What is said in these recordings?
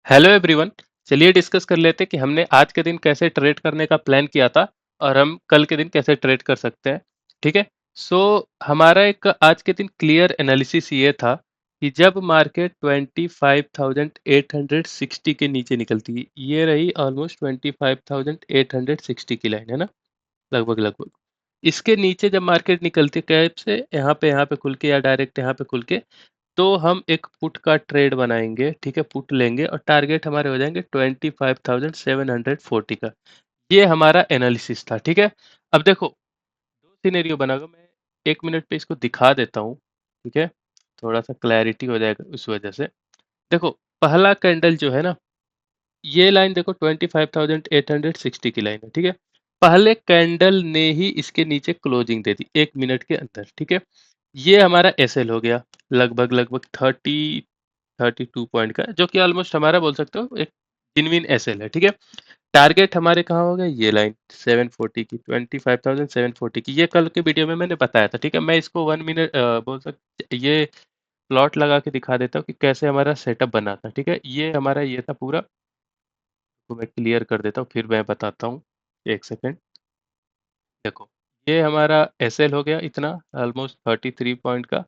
Hello everyone. चलिए discuss कर लेते हैं कि हमने आज के दिन कैसे ट्रेड करने का प्लान किया था और हम कल के दिन कैसे ट्रेड कर सकते हैं। ठीक है। सो हमारा एक आज के दिन क्लियर एनालिसिस ये था कि जब मार्केट 25,860 के नीचे निकलती है, ये रही ऑलमोस्ट 25,860 की लाइन है ना, लगभग लगभग इसके नीचे जब मार्केट निकलती है कैप से यहाँ पे खुल के या डायरेक्ट यहाँ पे खुल के, तो हम एक पुट का ट्रेड बनाएंगे। ठीक है, पुट लेंगे और टारगेट हमारे हो जाएंगे 25,740 का। ये हमारा एनालिसिस था। ठीक है। अब देखो, दो सिनेरियो बनागा, मैं 1 मिनट पे इसको दिखा देता हूँ। ठीक है, थोड़ा सा क्लैरिटी हो जाएगा उस वजह से। देखो, पहला कैंडल जो है ना, ये लाइन देखो 25,860 की लाइन है। ठीक है, पहले कैंडल ने ही इसके नीचे क्लोजिंग दे दी 1 मिनट के अंदर। ठीक है, ये हमारा एसएल हो गया, लगभग लगभग 32 पॉइंट का, जो कि ऑलमोस्ट हमारा बोल सकते हो एक जिनविन एसएल है। ठीक है, टारगेट हमारे कहाँ हो गया, ये लाइन 740 की, 25,740 की, ये कल के वीडियो में मैंने बताया था। ठीक है, मैं इसको 1 मिनट बोल सकते, ये प्लॉट लगा के दिखा देता हूँ कि कैसे हमारा सेटअप बना था। ठीक है, ये हमारा ये था पूरा, तो मैं क्लियर कर देता हूँ फिर मैं बताता हूँ। एक सेकेंड। देखो, ये हमारा एसएल हो गया इतना, ऑलमोस्ट 33 पॉइंट का,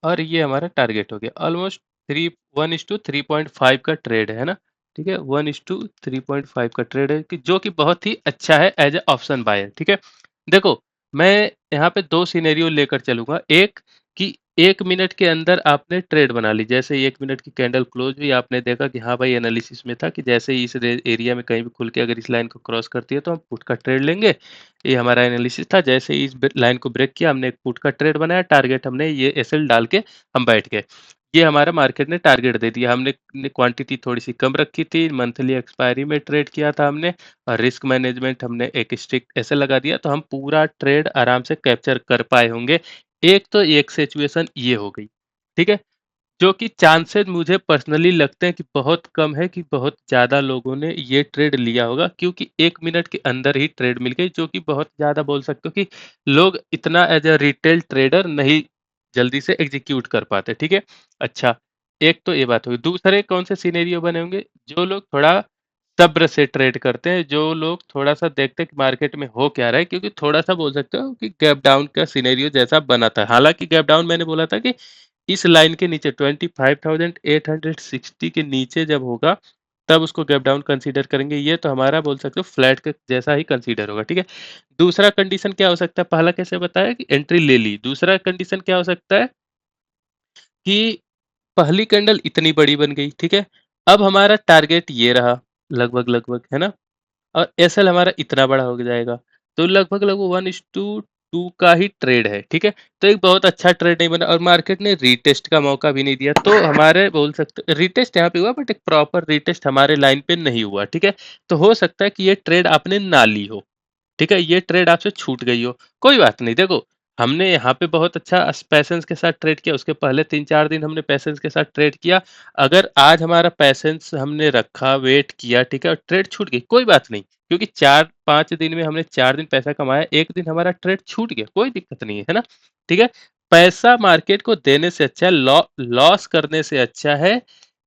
और ये हमारा टारगेट हो गया ऑलमोस्ट 1:3.5 का ट्रेड है ना। ठीक है, 1:3.5 का ट्रेड है कि जो कि बहुत ही अच्छा है एज ए ऑप्शन बायर। ठीक है, देखो, मैं यहाँ पे दो सिनेरियो लेकर चलूंगा। एक कि 1 मिनट के अंदर आपने ट्रेड बना ली, जैसे ही 1 मिनट की कैंडल क्लोज हुई आपने देखा कि हाँ भाई, एनालिसिस में था कि जैसे ही इस एरिया में कहीं भी खुल के अगर इस लाइन को क्रॉस करती है तो हम पुट का ट्रेड लेंगे। ये हमारा एनालिसिस था। जैसे ही इस लाइन को ब्रेक किया, हमने एक पुट का ट्रेड बनाया, टारगेट हमने ये एसएल डाल के हम बैठ गए। ये हमारा मार्केट ने टारगेट दे दिया। हमने क्वांटिटी थोड़ी सी कम रखी थी, मंथली एक्सपायरी में ट्रेड किया था हमने, और रिस्क मैनेजमेंट हमने एक स्ट्रिक्ट ऐसे लगा दिया, तो हम पूरा ट्रेड आराम से कैप्चर कर पाए होंगे। एक तो एक सिचुएशन ये हो गई। ठीक है, जो कि चांसेस मुझे पर्सनली लगते हैं कि बहुत कम है कि बहुत ज़्यादा लोगों ने ये ट्रेड लिया होगा, क्योंकि 1 मिनट के अंदर ही ट्रेड मिल गई, जो कि बहुत ज़्यादा बोल सकते हो कि लोग इतना एज अ रिटेल ट्रेडर नहीं जल्दी से एग्जीक्यूट कर पाते। ठीक है, अच्छा, एक तो ये बात होगी। दूसरे कौन से सिनेरियो बने होंगे, जो लोग थोड़ा सब्र से ट्रेड करते हैं, जो लोग थोड़ा सा देखते हैं कि मार्केट में हो क्या रहा है, क्योंकि थोड़ा सा बोल सकते हो कि गैप डाउन का सिनेरियो जैसा बना था। हालांकि गैप डाउन मैंने बोला था कि इस लाइन के नीचे 25,860 के नीचे जब होगा तब उसको गैप डाउन कंसीडर करेंगे। ये तो हमारा बोल सकते हो फ्लैट के जैसा ही कंसीडर होगा। ठीक है, दूसरा कंडीशन क्या हो सकता है, पहला कैसे बताया कि एंट्री ले ली, दूसरा कंडीशन क्या हो सकता है कि पहली कैंडल इतनी बड़ी बन गई। ठीक है, अब हमारा टारगेट ये रहा, लगभग लगभग है ना, और एसएल हमारा इतना बड़ा हो जाएगा, तो लगभग लगभग 1:2 का ही ट्रेड है। ठीक है, तो एक बहुत अच्छा ट्रेड नहीं बना, और मार्केट ने रीटेस्ट का मौका भी नहीं दिया, तो हमारे बोल सकते रीटेस्ट यहाँ पे हुआ, बट एक प्रॉपर रीटेस्ट हमारे लाइन पे नहीं हुआ। ठीक है, तो हो सकता है कि ये ट्रेड आपने ना ली हो। ठीक है, ये ट्रेड आपसे छूट गई हो, कोई बात नहीं। देखो, हमने यहाँ पे बहुत अच्छा पैसेंस के साथ ट्रेड किया, उसके पहले 3-4 दिन हमने पैसेंस के साथ ट्रेड किया। अगर आज हमारा पैसेंस हमने रखा, वेट किया, ठीक है, और ट्रेड छूट गई, कोई बात नहीं, क्योंकि 4-5 दिन में हमने 4 दिन पैसा कमाया, एक दिन हमारा ट्रेड छूट गया, कोई दिक्कत नहीं है ना। ठीक है, पैसा मार्केट को देने से अच्छा है, लॉस करने से अच्छा है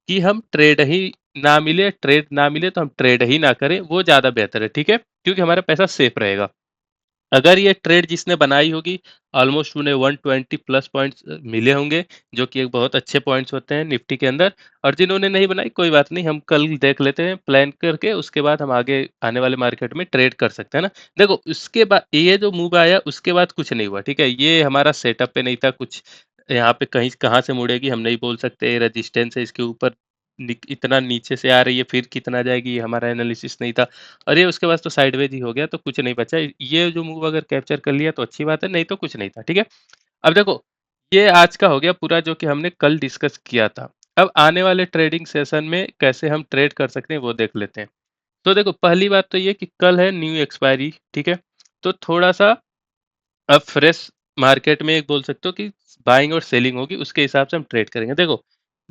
कि हम ट्रेड ही ना मिले, ट्रेड ना मिले तो हम ट्रेड ही ना करें, वो ज्यादा बेहतर है। ठीक है, क्योंकि हमारा पैसा सेफ रहेगा। अगर ये ट्रेड जिसने बनाई होगी, ऑलमोस्ट उन्हें 120 प्लस पॉइंट्स मिले होंगे, जो कि एक बहुत अच्छे पॉइंट्स होते हैं निफ्टी के अंदर। और जिन्होंने नहीं बनाई, कोई बात नहीं, हम कल देख लेते हैं प्लान करके, उसके बाद हम आगे आने वाले मार्केट में ट्रेड कर सकते हैं ना। देखो, उसके बाद ये जो मूव आया उसके बाद कुछ नहीं हुआ। ठीक है, ये हमारा सेटअप पे नहीं था कुछ, यहाँ पे कहीं कहाँ से मुड़ेगी हम नहीं बोल सकते, रेजिस्टेंस है इसके ऊपर, इतना नीचे से आ रही है फिर कितना जाएगी, ये हमारा एनालिसिस नहीं था। और ये उसके बाद तो साइडवेज ही हो गया, तो कुछ नहीं बचा। ये जो मूव अगर कैप्चर कर लिया तो अच्छी बात है, नहीं तो कुछ नहीं था। ठीक है, अब देखो, ये आज का हो गया पूरा जो कि हमने कल डिस्कस किया था। अब आने वाले ट्रेडिंग सेशन में कैसे हम ट्रेड कर सकते हैं वो देख लेते हैं। तो देखो, पहली बात तो ये कि कल है न्यू एक्सपायरी। ठीक है, तो थोड़ा सा अब फ्रेश मार्केट में एक बोल सकते हो कि बाइंग और सेलिंग होगी, उसके हिसाब से हम ट्रेड करेंगे। देखो,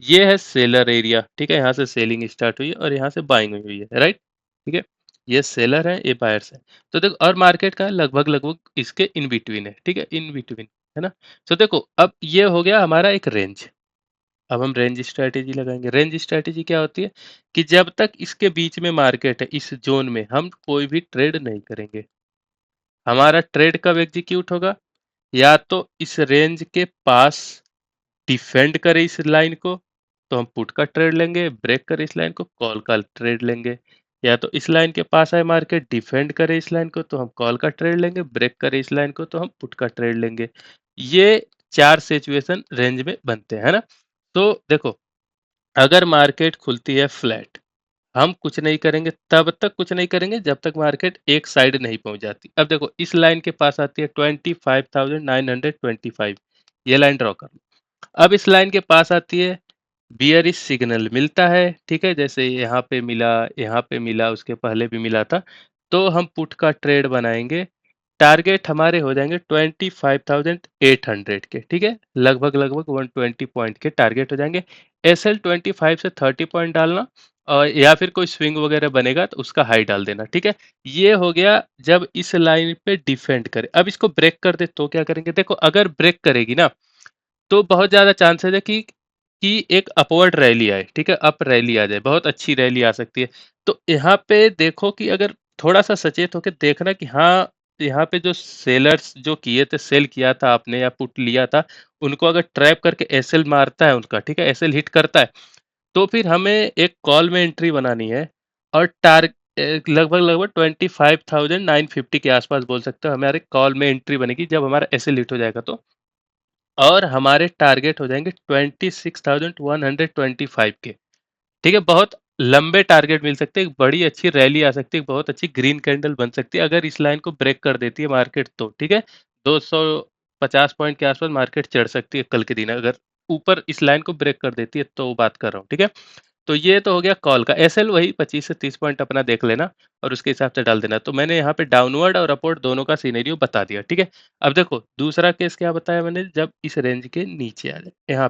ये है सेलर एरिया। ठीक है, यहाँ से सेलिंग स्टार्ट हुई है और यहाँ से बाइंग हुई है, राइट। ठीक है, ये सेलर है, ये बायर्स है। तो देखो, और मार्केट का लगभग लगभग इसके इन बिटवीन है। ठीक है, इन बिटवीन है ना। तो देखो, अब ये हो गया हमारा एक रेंज। अब हम रेंज स्ट्रैटेजी लगाएंगे। रेंज स्ट्रैटेजी क्या होती है कि जब तक इसके बीच में मार्केट है, इस जोन में हम कोई भी ट्रेड नहीं करेंगे। हमारा ट्रेड कब एग्जीक्यूट होगा? या तो इस रेंज के पास डिफेंड करे इस लाइन को तो हम पुट का ट्रेड लेंगे, ब्रेक करे इस लाइन को कॉल का ट्रेड लेंगे। या तो इस लाइन के पास आए मार्केट, डिफेंड करे इस लाइन को तो हम कॉल का ट्रेड लेंगे, ब्रेक करे इस लाइन को तो हम पुट का ट्रेड लेंगे। ये 4 सिचुएशन रेंज में बनते हैं, है ना? तो देखो, अगर मार्केट खुलती है फ्लैट, हम कुछ नहीं करेंगे, तब तक कुछ नहीं करेंगे जब तक मार्केट एक साइड नहीं पहुंच जाती। अब देखो, इस लाइन के पास आती है 25,925, ये लाइन ड्रॉ कर लो। अब इस लाइन के पास आती है, बियरिश सिग्नल मिलता है, ठीक है, जैसे यहाँ पे मिला, यहाँ पे मिला, उसके पहले भी मिला था, तो हम पुट का ट्रेड बनाएंगे। टारगेट हमारे हो जाएंगे 25,800 के, ठीक है, लगभग लगभग 120 पॉइंट के टारगेट हो जाएंगे। एस एल 25 से 30 पॉइंट डालना, और या फिर कोई स्विंग वगैरह बनेगा तो उसका हाई डाल देना, ठीक है। ये हो गया जब इस लाइन पे डिफेंड करे। अब इसको ब्रेक कर दे तो क्या करेंगे? देखो, अगर ब्रेक करेगी ना तो बहुत ज़्यादा चांसेस है कि एक अपवर्ड रैली आए, ठीक है, अप रैली आ जाए, बहुत अच्छी रैली आ सकती है। तो यहाँ पे देखो कि अगर थोड़ा सा सचेत होकर देखना कि हाँ, यहाँ पे जो सेलर्स जो किए थे, सेल किया था आपने या पुट लिया था, उनको अगर ट्रैप करके एसएल मारता है उनका, ठीक है, एसएल हिट करता है, तो फिर हमें एक कॉल में एंट्री बनानी है। और लगभग लगभग 25,950 के आसपास बोल सकते हो हमारे कॉल में एंट्री बनेगी जब हमारा एसएल हिट हो जाएगा तो। और हमारे टारगेट हो जाएंगे 26,125 के, ठीक है। बहुत लंबे टारगेट मिल सकते हैं, एक बड़ी अच्छी रैली आ सकती है, बहुत अच्छी ग्रीन कैंडल बन सकती है अगर इस लाइन को ब्रेक कर देती है मार्केट तो, ठीक है। 250 पॉइंट के आसपास मार्केट चढ़ सकती है कल के दिन, अगर ऊपर इस लाइन को ब्रेक कर देती है तो बात कर रहा हूँ, ठीक है। तो ये तो हो गया कॉल का। एसएल वही 25 से 30 पॉइंट अपना देख लेना और उसके हिसाब से डाल देना। तो मैंने यहाँ पे डाउनवर्ड और अपवर्ड दोनों का सिनेरियो बता दिया, ठीक है। अब देखो, दूसरा केस क्या बताया मैंने, जब इस रेंज के नीचे आ जाए, यहाँ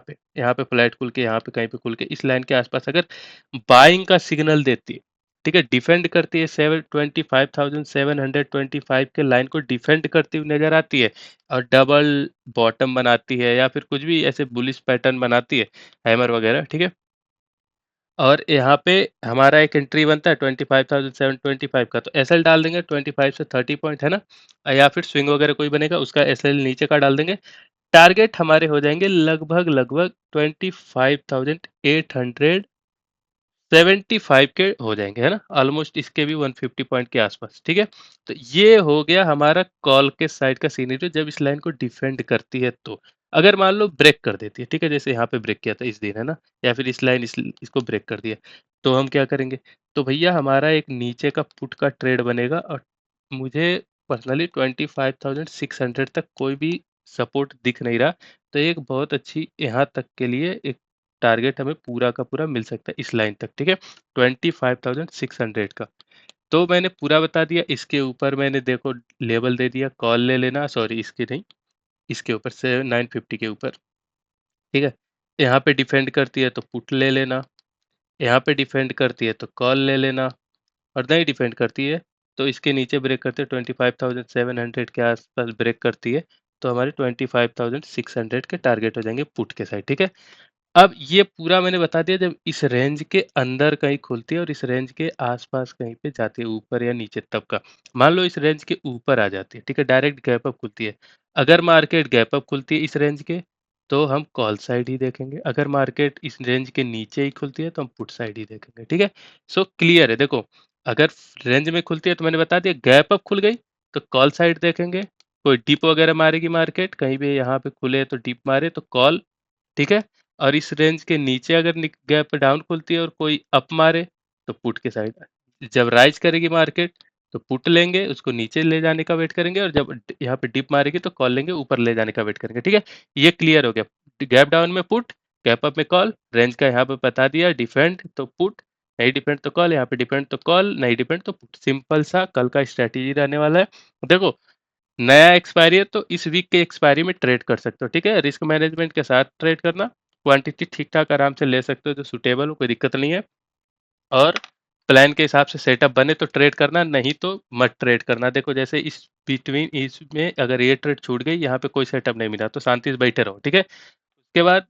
पे फ्लैट खुल के, यहाँ पे कहीं पे खुल के इस लाइन के आसपास अगर बाइंग का सिग्नल देती है, ठीक है, डिफेंड करती है, 25,725 के लाइन को डिफेंड करती हुई नजर आती है और डबल बॉटम बनाती है या फिर कुछ भी ऐसे बुलिश पैटर्न बनाती है, हैमर वगैरह, ठीक है। और यहाँ पे हमारा एक एंट्री बनता है 25,725 का, तो एसएल डाल देंगे 25 से 30 पॉइंट, है ना। या फिर स्विंग वगैरह कोई बनेगा उसका एसएल नीचे का डाल देंगे। टारगेट हमारे हो जाएंगे लगभग लगभग 25,875 के हो जाएंगे, है ना, ऑलमोस्ट इसके भी 150 पॉइंट के आसपास, ठीक है। तो ये हो गया हमारा कॉल के साइड का सीनरी जब इस लाइन को डिफेंड करती है तो। अगर मान लो ब्रेक कर देती है, ठीक है, जैसे यहाँ पे ब्रेक किया था इस दिन, है ना, या फिर इस लाइन इसको ब्रेक कर दिया, तो हम क्या करेंगे? तो भैया हमारा एक नीचे का पुट का ट्रेड बनेगा और मुझे पर्सनली 25,600 तक कोई भी सपोर्ट दिख नहीं रहा। तो एक बहुत अच्छी यहाँ तक के लिए एक टारगेट हमें पूरा का पूरा मिल सकता है इस लाइन तक, ठीक है, 25,600 का। तो मैंने पूरा बता दिया। इसके ऊपर मैंने देखो लेवल दे दिया, कॉल ले लेना, सॉरी इसके नहीं, इसके ऊपर से 950 के ऊपर, ठीक है। यहाँ पे डिफेंड करती है तो पुट ले लेना, यहाँ पे डिफेंड करती है तो कॉल ले लेना, और नहीं डिफेंड करती है तो इसके नीचे ब्रेक करते हैं 25,700 के आसपास ब्रेक करती है तो हमारे 25,600 के टारगेट हो जाएंगे पुट के साइड, ठीक है। अब ये पूरा मैंने बता दिया जब इस रेंज के अंदर कहीं खुलती है और इस रेंज के आसपास कहीं पे जाती है, ऊपर या नीचे तब का। मान लो इस रेंज के ऊपर आ जाती है, ठीक है, डायरेक्ट गैप अप खुलती है। अगर मार्केट गैप अप खुलती है इस रेंज के तो हम कॉल साइड ही देखेंगे, अगर मार्केट इस रेंज के नीचे ही खुलती है तो हम पुट साइड ही देखेंगे, ठीक है। सो क्लियर है। देखो, अगर रेंज में खुलती है तो मैंने बता दिया गैप अप खुल गई तो कॉल साइड देखेंगे, कोई डिप वगैरह मारेगी मार्केट, कहीं भी यहाँ पे खुले तो डिप मारे तो कॉल, ठीक है। और इस रेंज के नीचे अगर गैप डाउन खुलती है और कोई अप मारे तो पुट के साइड। जब राइज करेगी मार्केट तो पुट लेंगे, उसको नीचे ले जाने का वेट करेंगे, और जब यहाँ पे डिप मारेगी तो कॉल लेंगे, ऊपर ले जाने का वेट करेंगे, ठीक है। ये क्लियर हो गया। गैप डाउन में पुट, गैप अप में कॉल, रेंज का यहाँ पे बता दिया, डिफेंड तो पुट, नहीं डिफेंड तो कॉल, यहाँ पे डिफेंड तो कॉल, नहीं डिफेंड तो पुट। सिंपल सा कल का स्ट्रेटेजी रहने वाला है। देखो, नया एक्सपायरी है तो इस वीक के एक्सपायरी में ट्रेड कर सकते हो, ठीक है। रिस्क मैनेजमेंट के साथ ट्रेड करना, क्वांटिटी ठीक ठाक आराम से ले सकते हो जो सुटेबल हो, कोई दिक्कत नहीं है। और प्लान के हिसाब से सेटअप बने तो ट्रेड करना, नहीं तो मत ट्रेड करना। देखो, जैसे इस बिटवीन इसमें अगर ये ट्रेड छूट गई, यहाँ पे कोई सेटअप नहीं मिला तो शांति से बैठे रहो, ठीक है। उसके बाद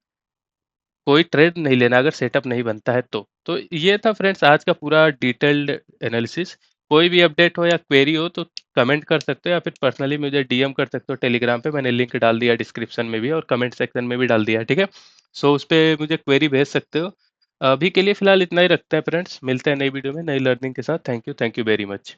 कोई ट्रेड नहीं लेना अगर सेटअप नहीं बनता है तो। तो ये था फ्रेंड्स आज का पूरा डिटेल्ड एनालिसिस। कोई भी अपडेट हो या क्वेरी हो तो कमेंट कर सकते हो या फिर पर्सनली मुझे डीएम कर सकते हो टेलीग्राम पे। मैंने लिंक डाल दिया डिस्क्रिप्शन में भी और कमेंट सेक्शन में भी डाल दिया है, ठीक है? सो उस पे मुझे क्वेरी भेज सकते हो। अभी के लिए फिलहाल इतना ही रखते हैं फ्रेंड्स। मिलते हैं नई वीडियो में नई लर्निंग के साथ। Thank you very much.